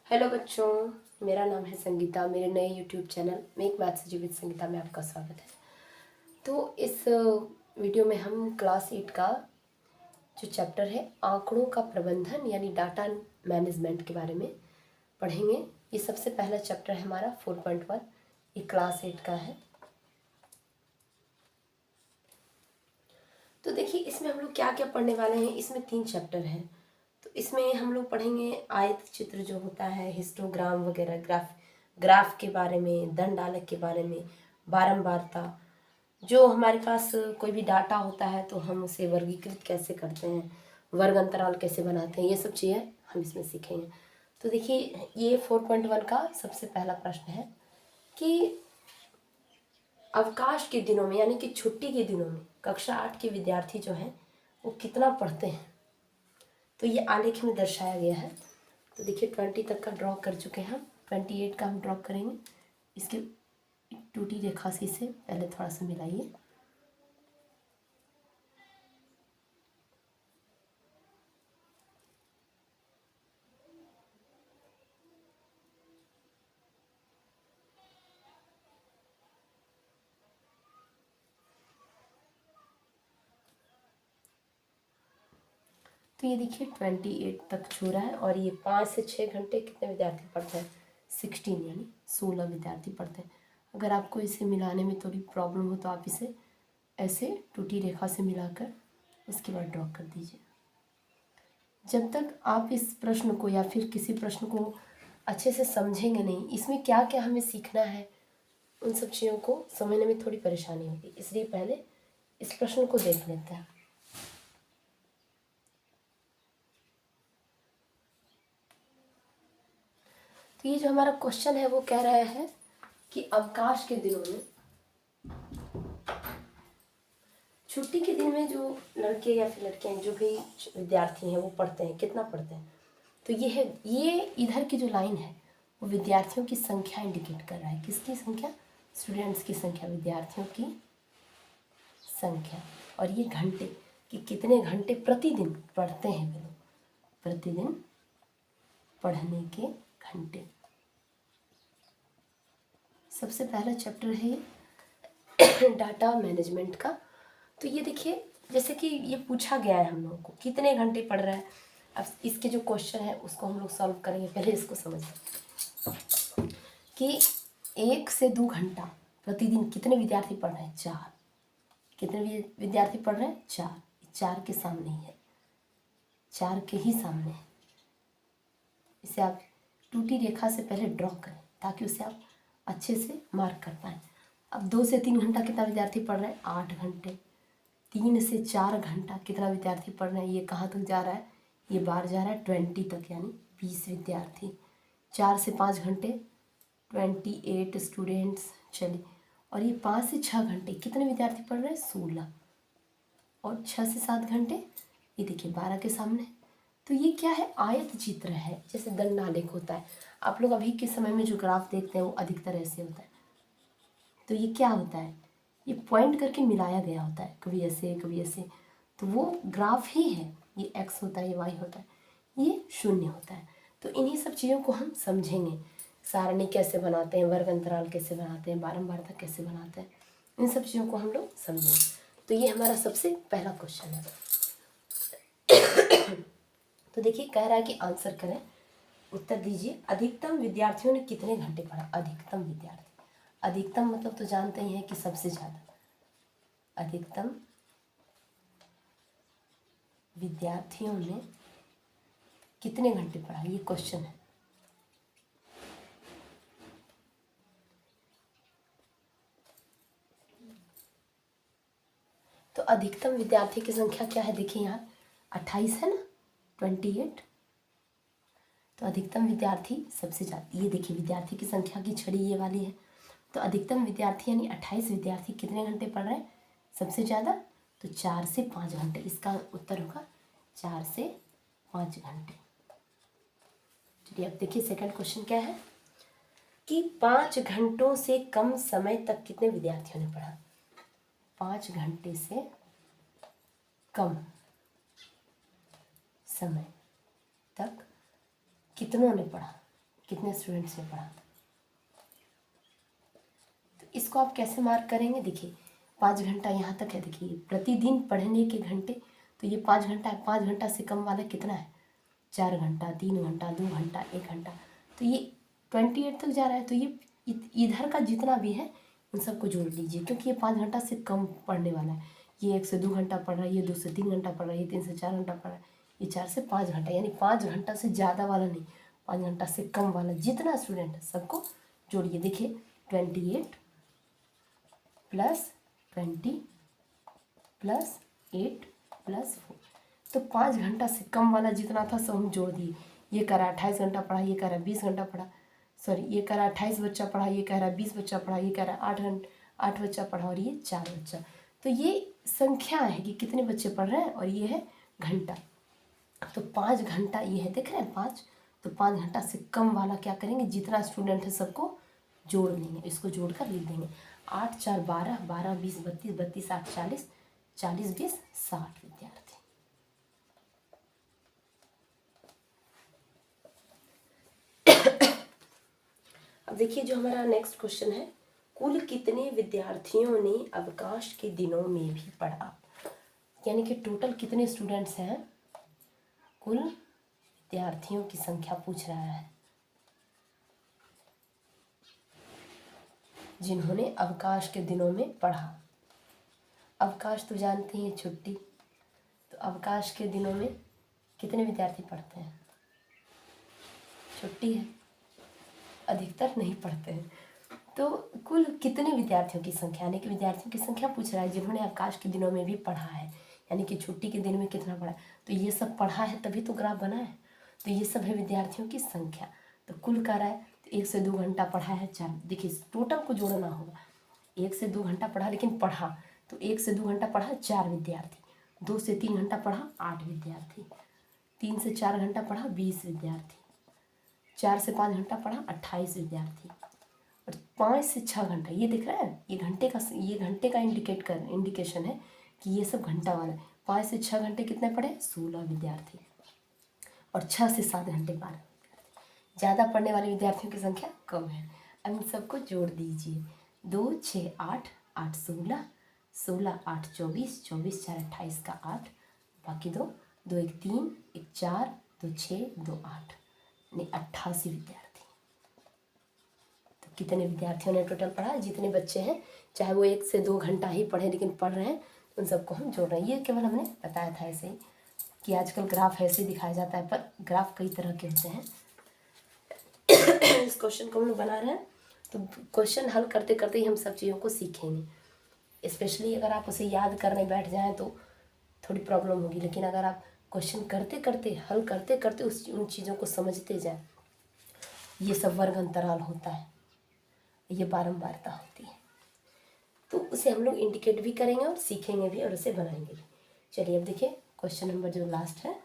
Hello बच्चों, मेरा नाम है संगीता। मेरे नए यूट्यूब चैनल मेक मैथ से जीवित संगीता में आपका स्वागत है। तो इस वीडियो में हम क्लास 8 का जो चैप्टर है आंकड़ों का प्रबंधन यानी डाटा मैनेजमेंट के बारे में पढ़ेंगे। ये सबसे पहला चैप्टर है हमारा 4.1। ये क्लास 8 का है। तो देखिए इसमें हम लोग क्या क्या पढ़ने वाले हैं। इसमें 3 चैप्टर हैं। तो इसमें हम लोग पढ़ेंगे आयत चित्र जो होता है, हिस्टोग्राम वगैरह, ग्राफ के बारे में, दंड आलेख के बारे में, बारंबारता, जो हमारे पास कोई भी डाटा होता है तो हम उसे वर्गीकृत कैसे करते हैं, वर्ग अंतराल कैसे बनाते हैं, ये सब चीज़ें हम इसमें सीखेंगे। तो देखिए ये 4.1 का सबसे पहला प्रश्न है कि अवकाश के दिनों में यानी कि छुट्टी के दिनों में कक्षा 8 के विद्यार्थी जो हैं वो कितना पढ़ते हैं। तो ये आलेख में दर्शाया गया है। तो देखिए 20 तक का ड्रॉ कर चुके हैं हम, 28 का हम ड्रॉ करेंगे। इसके टूटी रेखा से इसे पहले थोड़ा सा मिलाइए। तो ये देखिए 28 तक छू रहा है और ये 5 से 6 घंटे कितने विद्यार्थी पढ़ते हैं, 16 यानी 16 विद्यार्थी पढ़ते हैं। अगर आपको इसे मिलाने में थोड़ी प्रॉब्लम हो तो आप इसे ऐसे टूटी रेखा से मिलाकर उसके बाद ड्रॉ कर दीजिए। जब तक आप इस प्रश्न को या फिर किसी प्रश्न को अच्छे से समझेंगे नहीं, इसमें क्या क्या हमें सीखना है, उन सब चीज़ों को समझने में थोड़ी परेशानी होगी। इसलिए पहले इस प्रश्न को देख लेते हैं। तो ये जो हमारा क्वेश्चन है वो कह रहा है कि अवकाश के दिनों में, छुट्टी के दिन में जो लड़के या फिर लड़कियां जो भी विद्यार्थी हैं वो पढ़ते हैं, कितना पढ़ते हैं। तो ये है, ये इधर की जो लाइन है वो विद्यार्थियों की संख्या इंडिकेट कर रहा है। किसकी संख्या? स्टूडेंट्स की संख्या, विद्यार्थियों की संख्या। और ये घंटे कि कितने घंटे प्रतिदिन पढ़ते हैं वे लोग, प्रतिदिन पढ़ने के घंटे। सबसे पहला चैप्टर है डाटा मैनेजमेंट का। तो ये देखिए जैसे कि ये पूछा गया है हम लोगों को कितने घंटे पढ़ रहा है। अब इसके जो क्वेश्चन है उसको हम लोग सॉल्व करेंगे। पहले इसको समझें कि 1 से 2 घंटा प्रतिदिन कितने विद्यार्थी पढ़ रहे हैं, 4। कितने विद्यार्थी पढ़ रहे हैं, 4। 4 के सामने ही है, 4 के ही सामने है। इसे आप टूटी रेखा से पहले ड्रॉ करें ताकि उसे आप अच्छे से मार्क कर पाएँ। अब 2 से 3 घंटा कितना विद्यार्थी पढ़ रहे हैं, 8 घंटे। 3 से 4 घंटा कितना विद्यार्थी पढ़ रहे हैं, ये कहाँ तक जा रहा है, ये बाहर जा रहा है 20 तक यानी 20 विद्यार्थी। 4 से 5 घंटे 28 स्टूडेंट्स। चलिए, और ये 5 से 6 घंटे कितने विद्यार्थी पढ़ रहे हैं, 16। और 6 से 7 घंटे ये देखिए 12 के सामने। तो ये क्या है, आयत चित्र है, जैसे दंड आलेख होता है। आप लोग अभी के समय में जो ग्राफ देखते हैं वो अधिकतर ऐसे होता है। तो ये क्या होता है, ये पॉइंट करके मिलाया गया होता है, कभी ऐसे कभी ऐसे। तो वो ग्राफ ही है, ये एक्स होता है, ये वाई होता है, ये शून्य होता है। तो इन्हीं सब चीज़ों को हम समझेंगे। सारणी कैसे बनाते हैं, वर्ग अंतराल कैसे बनाते हैं, बारंबारता कैसे बनाते हैं, इन सब चीज़ों को हम लोग समझेंगे। तो ये हमारा सबसे पहला क्वेश्चन है। तो देखिए कह रहा है कि आंसर करें, उत्तर दीजिए। अधिकतम विद्यार्थियों ने कितने घंटे पढ़ा, अधिकतम विद्यार्थी। अधिकतम मतलब तो जानते ही हैं कि सबसे ज़्यादा। अधिकतम विद्यार्थियों ने कितने घंटे पढ़ा, ये क्वेश्चन है। तो अधिकतम विद्यार्थी की संख्या क्या है, देखिए यहाँ 28 है ना, 28। तो अधिकतम विद्यार्थी सबसे ज़्यादा, ये देखिए विद्यार्थी की संख्या की छड़ी ये वाली है। तो अधिकतम विद्यार्थी यानी 28 विद्यार्थी कितने घंटे पढ़ रहे हैं, सबसे ज़्यादा। तो 4 से 5 घंटे, इसका उत्तर होगा 4 से 5 घंटे। चलिए अब देखिए सेकंड क्वेश्चन क्या है कि 5 घंटों से कम समय तक कितने विद्यार्थियों ने पढ़ा। 5 घंटे से कम समय तक कितनों ने पढ़ा, कितने स्टूडेंट्स ने पढ़ा। तो इसको आप कैसे मार्क करेंगे, देखिए 5 घंटा यहाँ तक है, देखिए प्रतिदिन पढ़ने के घंटे, तो ये 5 घंटा है, 5 घंटा से कम वाला कितना है, 4 घंटा, 3 घंटा, 2 घंटा, 1 घंटा, तो ये 28 तक जा रहा है। तो ये इधर का जितना भी है उन सबको जोड़ लीजिए, क्योंकि ये 5 घंटा से कम पढ़ने वाला है। ये 1 से 2 घंटा पढ़ रहा है, ये 2 से 3 घंटा पढ़ रहा है, ये 3 से 4 घंटा पढ़ रहा है, ये 4 से 5 घंटा, यानी 5 घंटा से ज़्यादा वाला नहीं, 5 घंटा से कम वाला जितना स्टूडेंट है सबको जोड़िए। देखिए 28 + 20 + 8 + 4, तो 5 घंटा से कम वाला जितना था सब हम जोड़ दिए। ये कह रहा 28 घंटा पढ़ा, ये कह रहा 20 घंटा पढ़ा, सॉरी ये कह रहा 28 बच्चा पढ़ा, ये कह रहा 20 बच्चा पढ़ा, ये कह रहा 8 बच्चा पढ़ा और ये 4 बच्चा। तो ये संख्या है कि कितने बच्चे पढ़ रहे हैं और ये है घंटा। तो 5 घंटा ये है, देख रहे हैं 5, तो 5 घंटा से कम वाला क्या करेंगे, जितना स्टूडेंट है सबको जोड़ देंगे, इसको जोड़कर लिख देंगे। 8 × 4 = 12, 12 × 20 = 32, 32 × 8 = 40, 40 × 20 = 60 विद्यार्थी। अब देखिए जो हमारा नेक्स्ट क्वेश्चन है, कुल कितने विद्यार्थियों ने अवकाश के दिनों में भी पढ़ा, यानी कि टोटल कितने स्टूडेंट्स हैं, कुल विद्यार्थियों की संख्या पूछ रहा है जिन्होंने अवकाश के दिनों में पढ़ा। अवकाश तो जानते हैं छुट्टी, तो अवकाश के दिनों में कितने विद्यार्थी पढ़ते हैं, छुट्टी है, अधिकतर नहीं पढ़ते हैं। तो कुल कितने विद्यार्थियों की संख्या, यानी कि विद्यार्थियों की संख्या पूछ रहा है जिन्होंने अवकाश के दिनों में भी पढ़ा है, यानी कि छुट्टी के दिन में कितना पढ़ा। तो ये सब पढ़ा है तभी तो ग्राफ बना है, तो ये सब है विद्यार्थियों की संख्या। तो कुल कर रहा है, तो 1 से 2 घंटा पढ़ा है 4, देखिए टोटल को जोड़ना होगा। 1 से 2 घंटा पढ़ा लेकिन पढ़ा, तो 1 से 2 घंटा पढ़ा 4 विद्यार्थी, 2 से 3 घंटा पढ़ा 8 विद्यार्थी, 3 से 4 घंटा पढ़ा 20 विद्यार्थी, 4 से 5 घंटा पढ़ा 28 विद्यार्थी, और 5 से 6 घंटा, ये दिख रहा है, ये घंटे का इंडिकेशन है कि ये सब घंटा वाला है। 5 से 6 घंटे कितने पढ़े, 16 विद्यार्थी, और 6 से 7 घंटे 12 विद्यार्थी। ज़्यादा पढ़ने वाले विद्यार्थियों की संख्या कम है। अब इन सबको जोड़ दीजिए, 2 × 6 = 8, 8 × 16, 16 × 8 = 24, 24 × 4 = 28 का 8, बाकी 2, 2 × 1 = 3, 1 × 4, 2 × 6, 2 × 8, यानी 88 विद्यार्थी। तो कितने विद्यार्थियों ने टोटल पढ़ा, जितने बच्चे हैं, चाहे वो 1 से 2 घंटा ही पढ़े लेकिन पढ़ रहे हैं, उन सबको हम जोड़ रहे हैं। ये केवल हमने बताया था ऐसे ही कि आजकल ग्राफ ऐसे दिखाया जाता है, पर ग्राफ कई तरह के होते हैं। इस क्वेश्चन को हम लोग बना रहे हैं, तो क्वेश्चन हल करते करते ही हम सब चीज़ों को सीखेंगे। स्पेशली अगर आप उसे याद करने बैठ जाएं तो थोड़ी प्रॉब्लम होगी, लेकिन अगर आप क्वेश्चन करते करते, हल करते करते उन चीज़ों को समझते जाएं, ये सब वर्ग अंतराल होता है, ये बारंबारता होती है, तो उसे हम लोग इंडिकेट भी करेंगे और सीखेंगे भी और उसे बनाएंगे भी। चलिए अब देखिए क्वेश्चन नंबर जो लास्ट है,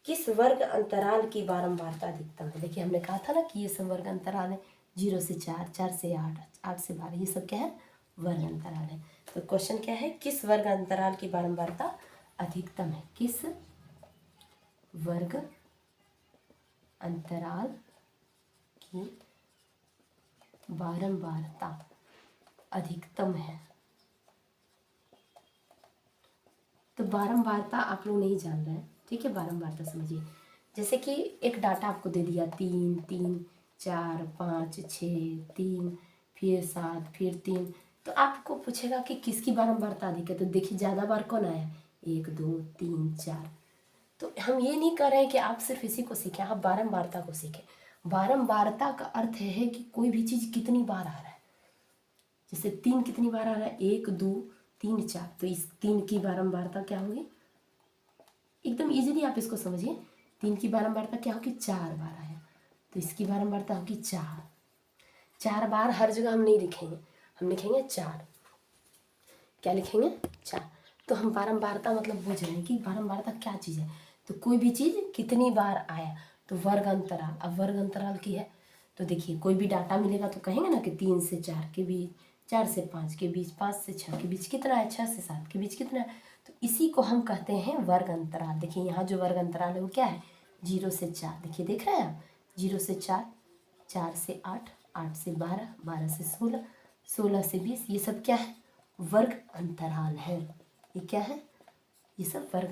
किस वर्ग अंतराल की बारंबारता अधिकतम है। देखिए हमने कहा था ना कि ये सब वर्ग अंतराल है, 0 से 4, 4 से 8, 8 से 12, ये सब क्या है, वर्ग अंतराल है। तो क्वेश्चन क्या है, किस वर्ग अंतराल की बारंबारता अधिकतम है, किस वर्ग अंतराल की बारंबारता अधिकतम है। तो बारंबारता आप लोग नहीं जान रहे हैं, ठीक है, बारंबारता समझिए। जैसे कि एक डाटा आपको दे दिया 3, 3, 4, 5, 6, 3, फिर 7, फिर 3, तो आपको पूछेगा कि किसकी बारंबारता अधिक है। तो देखिए ज़्यादा बार कौन आया, 1, 2, 3, 4। तो हम ये नहीं कर रहे हैं कि आप सिर्फ इसी को सीखें, आप बारंबारता को सीखें। बारंबारता का अर्थ है कि कोई भी चीज़ कितनी बार आ रहा है। जैसे 3 कितनी बार आ रहा है, 1, 2, 3, 4, तो इस 3 की बारंबारता क्या होगी, एकदम इजीली आप इसको समझिए। 3 की बारंबारता क्या होगी, 4 बार आया, तो इसकी बारंबारता होगी 4। 4 बार हर जगह हम नहीं लिखेंगे, हम लिखेंगे 4। क्या लिखेंगे, 4। तो हम बारंबारता मतलब बुझ रहे हैं कि बारंबारता क्या चीज़ है। तो कोई भी चीज़ कितनी बार आया, तो वर्ग अंतराल। अब वर्ग अंतराल की है, तो देखिए कोई भी डाटा मिलेगा तो कहेंगे ना कि 3 से 4 के बीच, 4 से 5 के बीच, 5 से 6 के बीच कितना है, 6 से 7 के बीच कितना है। तो इसी को हम कहते हैं वर्ग अंतराल। देखिए यहाँ जो वर्ग अंतराल है वो क्या है, 0 से 4। देखिए देख रहे हैं आप, 0 से 4, 4 से 8, 8 से 12, 12 से 16, 16 से 20, ये सब क्या है? वर्ग अंतराल है। ये क्या है? ये सब वर्ग